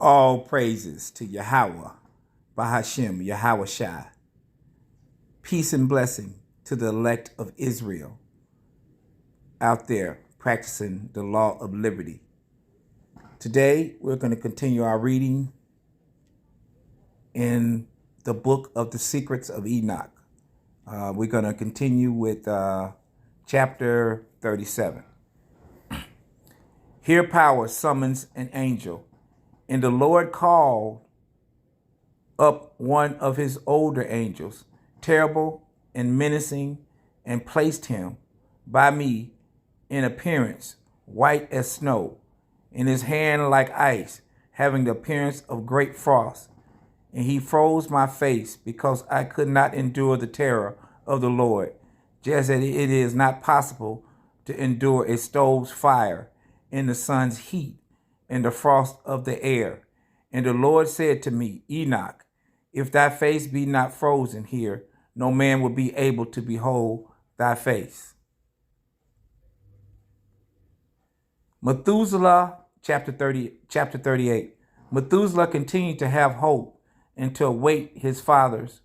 All praises to Yahweh, Bahashem, Yahweh Shai. Peace and blessing to the elect of Israel out there practicing the law of liberty. Today, we're going to continue our reading in the book of the secrets of Enoch. We're going to continue with chapter 37. Here power summons an angel, and the Lord called up one of his older angels, terrible and menacing, and placed him by me in appearance white as snow, in his hand like ice, having the appearance of great frost. And he froze my face, because I could not endure the terror of the Lord, just as it is not possible to endure a stove's fire in the sun's heat and the frost of the air. And the Lord said to me, Enoch, if thy face be not frozen here, no man will be able to behold thy face. Methuselah, chapter 38. Methuselah continued to have hope and to await his father's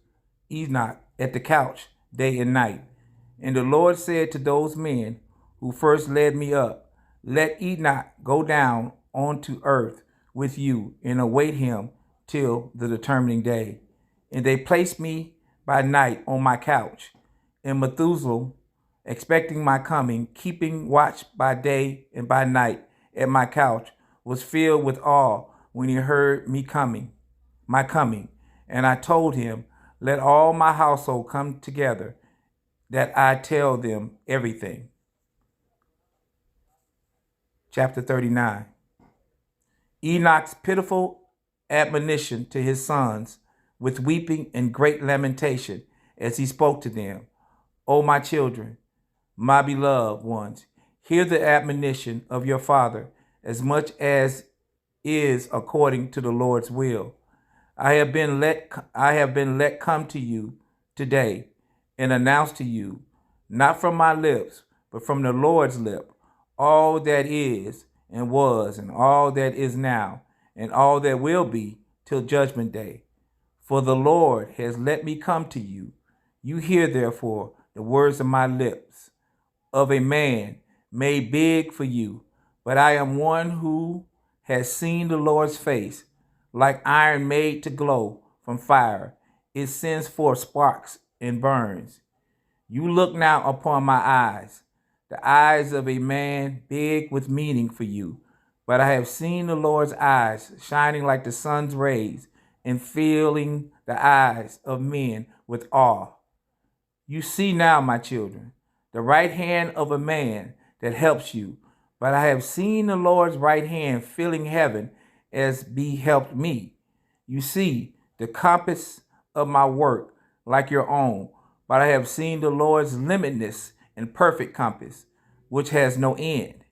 Enoch at the couch day and night. And the Lord said to those men who first led me up, let Enoch go down onto earth with you and await him till the determining day. And they placed me by night on my couch. And Methuselah, expecting my coming, keeping watch by day and by night at my couch, was filled with awe when he heard my coming. And I told him, let all my household come together, that I tell them everything. Chapter 39. Enoch's pitiful admonition to his sons, with weeping and great lamentation, as he spoke to them. O my children, my beloved ones, hear the admonition of your father, as much as is according to the Lord's will. I have been let come to you today, and announce to you, not from my lips, but from the Lord's lip, all that is and was, and all that is now, and all that will be till judgment day. For the Lord has let me come to you. You hear, therefore, the words of my lips, of a man made big for you. But I am one who has seen the Lord's face, like iron made to glow from fire. It sends forth sparks and burns. You look now upon my eyes, the eyes of a man big with meaning for you. But I have seen the Lord's eyes shining like the sun's rays, and filling the eyes of men with awe. You see now, my children, the right hand of a man that helps you. But I have seen the Lord's right hand filling heaven as be helped me. You see the compass of my work like your own. But I have seen the Lord's limitless and perfect compass, which has no end.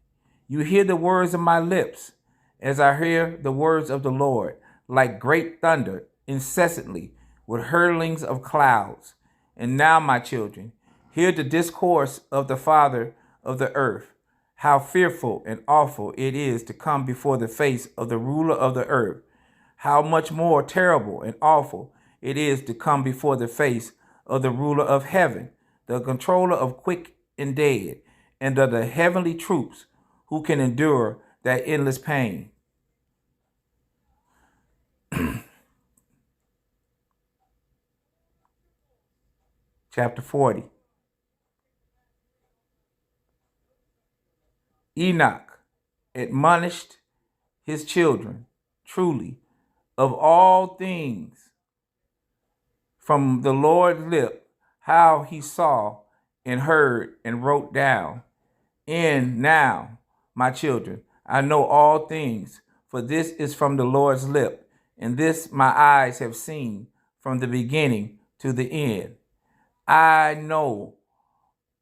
You hear the words of my lips, as I hear the words of the Lord, like great thunder, incessantly, with hurlings of clouds. And now, my children, hear the discourse of the Father of the earth, how fearful and awful it is to come before the face of the ruler of the earth, how much more terrible and awful it is to come before the face of the ruler of heaven, the controller of quick and dead, and of the heavenly troops, who can endure that endless pain. Chapter 40. Enoch admonished his children, truly, of all things from the Lord's lip, how he saw and heard and wrote down. And now, my children, I know all things, for this is from the Lord's lip, and this my eyes have seen from the beginning to the end. I know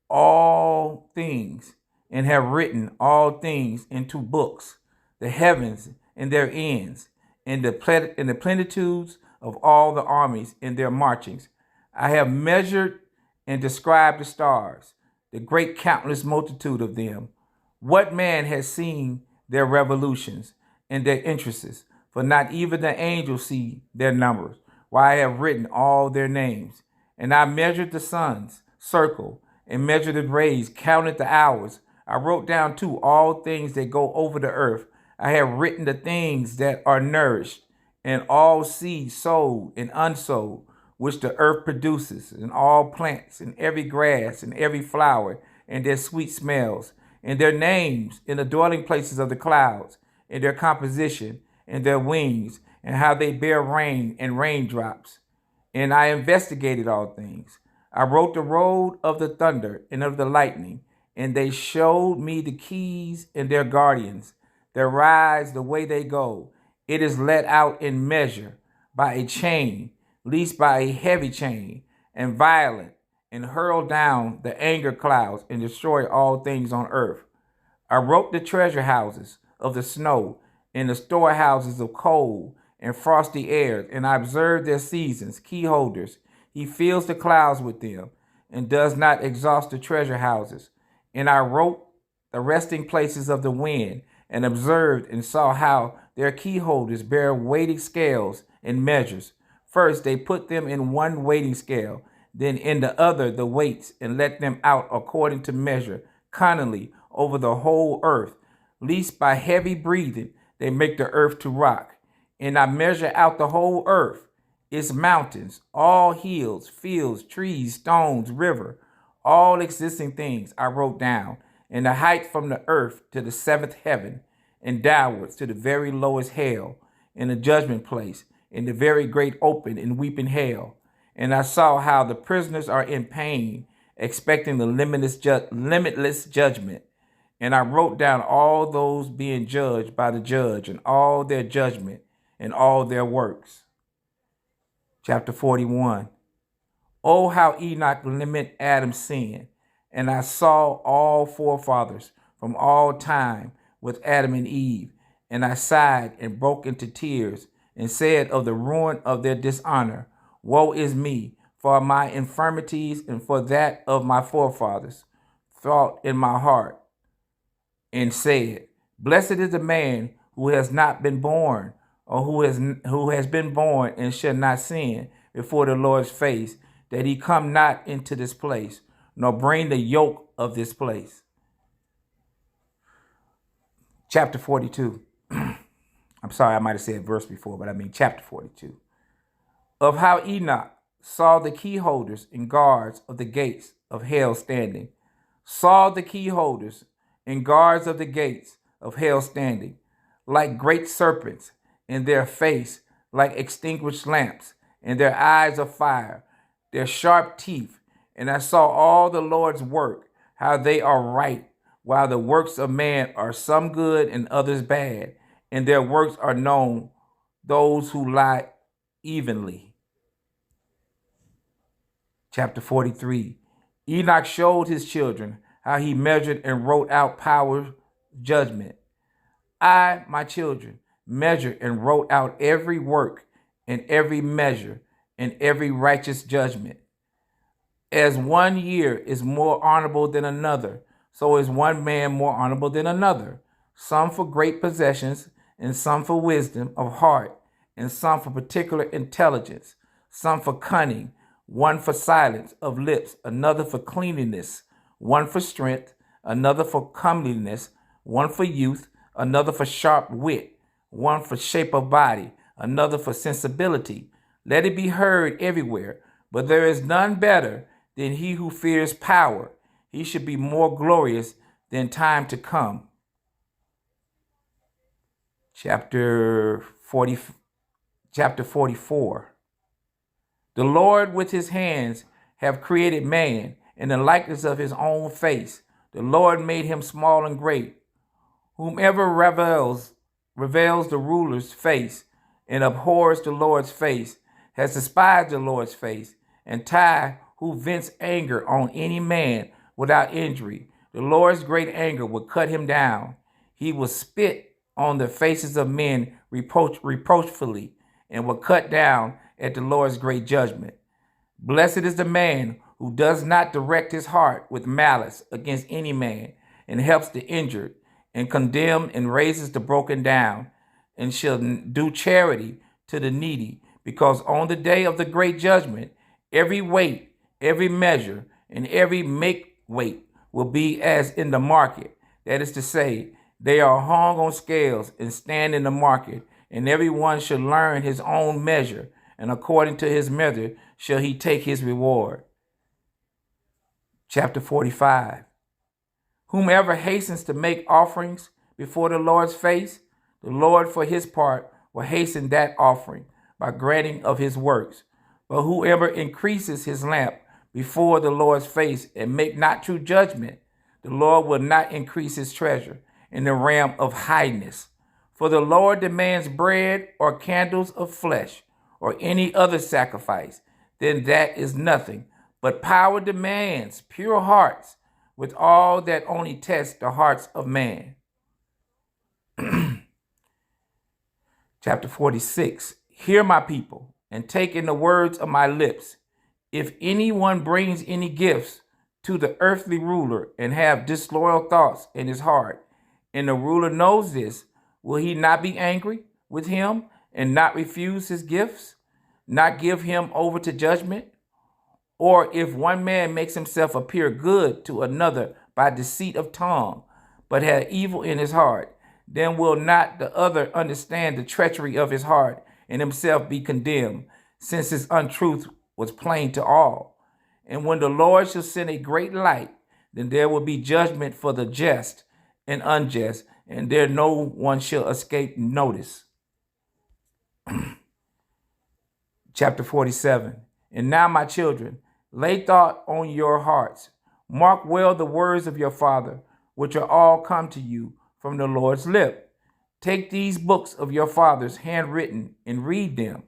all things, and have written all things into books, the heavens and their ends, and the plenitudes of all the armies in their marchings. I have measured and described the stars, the great countless multitude of them. What man has seen their revolutions and their interests? for not even the angels see their numbers, while I have written all their names. And I measured the sun's circle, and measured its rays, counted the hours. I wrote down too all things that go over the earth. I have written the things that are nourished, and all seed sowed and unsowed, which the earth produces, and all plants, and every grass, and every flower, and their sweet smells, and their names in the dwelling places of the clouds, and their composition, and their wings, and how they bear rain and raindrops. And I investigated all things. I wrote the road of the thunder and of the lightning, and they showed me the keys and their guardians. Their rise, the way they go, it is let out in measure by a chain, least by a heavy chain, and violent, and hurl down the anger clouds and destroy all things on earth. I wrote the treasure houses of the snow and the storehouses of cold and frosty airs, and I observed their seasons, key holders. He fills the clouds with them and does not exhaust the treasure houses. And I wrote the resting places of the wind and observed and saw how their key holders bear weighty scales and measures. First, they put them in one weighting scale, then in the other the weights, and let them out according to measure, cunningly over the whole earth, lest by heavy breathing they make the earth to rock. And I measure out the whole earth, its mountains, all hills, fields, trees, stones, river, all existing things I wrote down, and the height from the earth to the seventh heaven, and downwards to the very lowest hell, in the judgment place, in the very great open and weeping hell. And I saw how the prisoners are in pain, expecting the limitless judgment. And I wrote down all those being judged by the judge, and all their judgment, and all their works. Chapter 41. Oh, how Enoch lamented Adam's sin. And I saw all forefathers from all time with Adam and Eve. And I sighed and broke into tears, and said of the ruin of their dishonor, woe is me, for my infirmities and for that of my forefathers. Thought in my heart, and said, blessed is the man who has not been born, or who has been born and shall not sin before the Lord's face, that he come not into this place, nor bring the yoke of this place. Chapter 42. I'm sorry, I might have said verse before, but I mean chapter 42. Of how Enoch saw the key holders and guards of the gates of hell standing. Saw the key holders and guards of the gates of hell standing, like great serpents, in their face like extinguished lamps, and their eyes of fire, their sharp teeth. And I saw all the Lord's work, how they are right, while the works of man are some good and others bad, and their works are known, those who lie evenly. Chapter 43. Enoch showed his children how he measured and wrote out power judgment. I, my children, measured and wrote out every work and every measure and every righteous judgment. As 1 year is more honorable than another, so is one man more honorable than another. Some for great possessions, and some for wisdom of heart, and some for particular intelligence, some for cunning, one for silence of lips, another for cleanliness, one for strength, another for comeliness, one for youth, another for sharp wit, one for shape of body, another for sensibility. Let it be heard everywhere, but there is none better than he who fears power. He should be more glorious than time to come. Chapter 44. The Lord with his hands have created man in the likeness of his own face. The Lord made him small and great. Whomever reveals the ruler's face and abhors the Lord's face has despised the Lord's face, and Ty, who vents anger on any man without injury. The Lord's great anger will cut him down. He will spit on the faces of men reproachfully, and will cut down at the Lord's great judgment. Blessed is the man who does not direct his heart with malice against any man, and helps the injured, and condemns and raises the broken down, and shall do charity to the needy, because on the day of the great judgment, every weight, every measure, and every make weight will be as in the market. That is to say, they are hung on scales and stand in the market, and every one shall learn his own measure, and according to his measure shall he take his reward. Chapter 45. Whomever hastens to make offerings before the Lord's face, the Lord for his part will hasten that offering by granting of his works. But whoever increases his lamp before the Lord's face and make not true judgment, the Lord will not increase his treasure in the realm of highness. For the Lord demands bread or candles of flesh or any other sacrifice, then that is nothing. But power demands pure hearts, with all that only tests the hearts of man. Chapter 46. Hear my people, and take in the words of my lips. If anyone brings any gifts to the earthly ruler and have disloyal thoughts in his heart, and the ruler knows this, will he not be angry with him and not refuse his gifts, not give him over to judgment? Or if one man makes himself appear good to another by deceit of tongue, but had evil in his heart, then will not the other understand the treachery of his heart and himself be condemned, since his untruth was plain to all? And when the Lord shall send a great light, then there will be judgment for the just and unjust, and there no one shall escape notice. Chapter 47. And now, my children, lay thought on your hearts. Mark well the words of your Father, which are all come to you from the Lord's lip. Take these books of your father's handwritten and read them,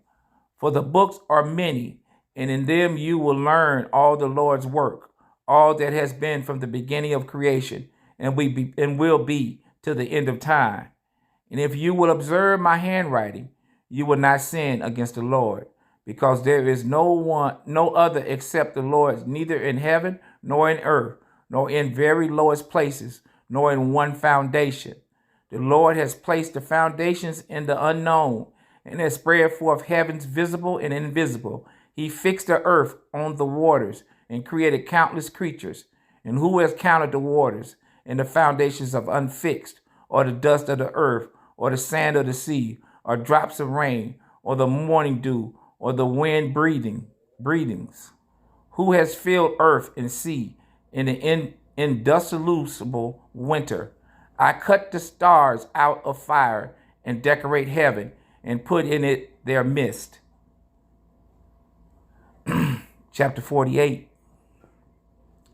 for the books are many, and in them you will learn all the Lord's work, all that has been from the beginning of creation, and will be to the end of time. And if you will observe my handwriting, you will not sin against the Lord, because there is no other except the Lord, neither in heaven nor in earth, nor in very lowest places, nor in one foundation. The Lord has placed the foundations in the unknown, and has spread forth heavens visible and invisible. He fixed the earth on the waters and created countless creatures. And who has counted the waters and the foundations of unfixed, or the dust of the earth, or the sand of the sea, or drops of rain, or the morning dew, or the wind breathings? Who has filled earth and sea in the indissoluble winter? I cut the stars out of fire and decorate heaven and put in it their mist. Chapter 48.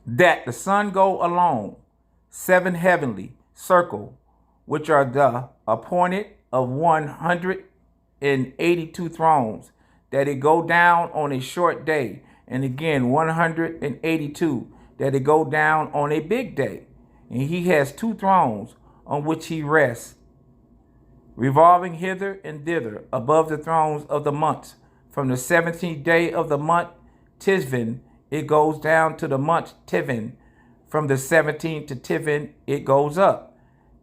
That the sun go along, 7 heavenly circle, which are the appointed of 182 thrones, that it go down on a short day, and again 182, that it go down on a big day. And he has 2 thrones on which he rests, revolving hither and thither above the thrones of the months. From the 17th day of the month Tisvan, it goes down to the month Tivin. From the 17th to Tivin, it goes up.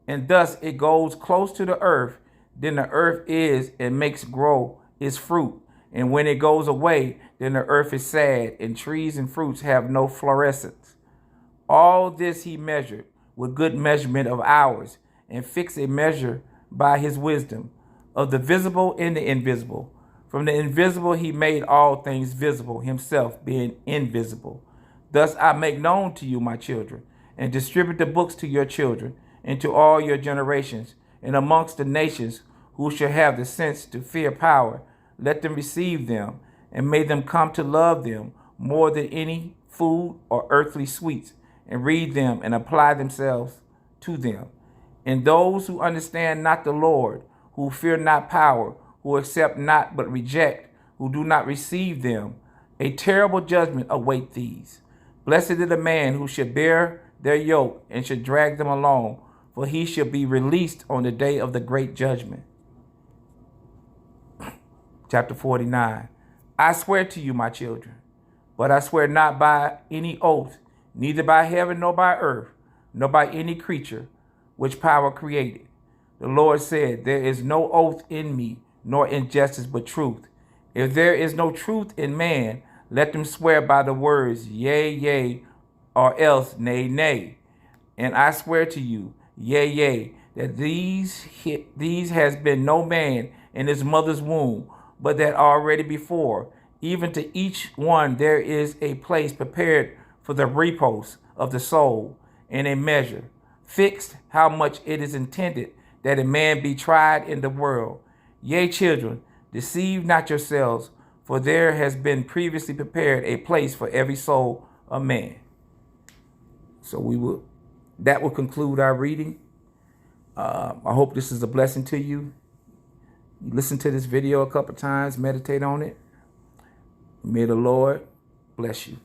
And thus it goes close to the earth. Then the earth is and makes grow its fruit. And when it goes away, then the earth is sad, and trees and fruits have no florescence. All this he measured with good measurement of hours, and fixed a measure by his wisdom, of the visible and the invisible. From the invisible he made all things visible, himself being invisible. Thus I make known to you, my children, and distribute the books to your children, and to all your generations, and amongst the nations who shall have the sense to fear power, let them receive them, and may them come to love them more than any food or earthly sweets, and read them and apply themselves to them. And those who understand not the Lord, who fear not power, who accept not but reject, who do not receive them, a terrible judgment await these. Blessed is the man who should bear their yoke and should drag them along, for he shall be released on the day of the great judgment. Chapter 49. I swear to you, my children, but I swear not by any oath, neither by heaven nor by earth, nor by any creature which power created. The Lord said, there is no oath in me, nor injustice, but truth. If there is no truth in man, let them swear by the words, yea, yea, or else, nay, nay. And I swear to you, yea, yea, that these has been no man in his mother's womb, but that already before, even to each one there is a place prepared for the repose of the soul, in a measure fixed how much it is intended that a man be tried in the world. Yea, children, deceive not yourselves, for there has been previously prepared a place for every soul of man. So that will conclude our reading. I hope this is a blessing to you. You listen to this video a couple times, meditate on it. May the Lord bless you.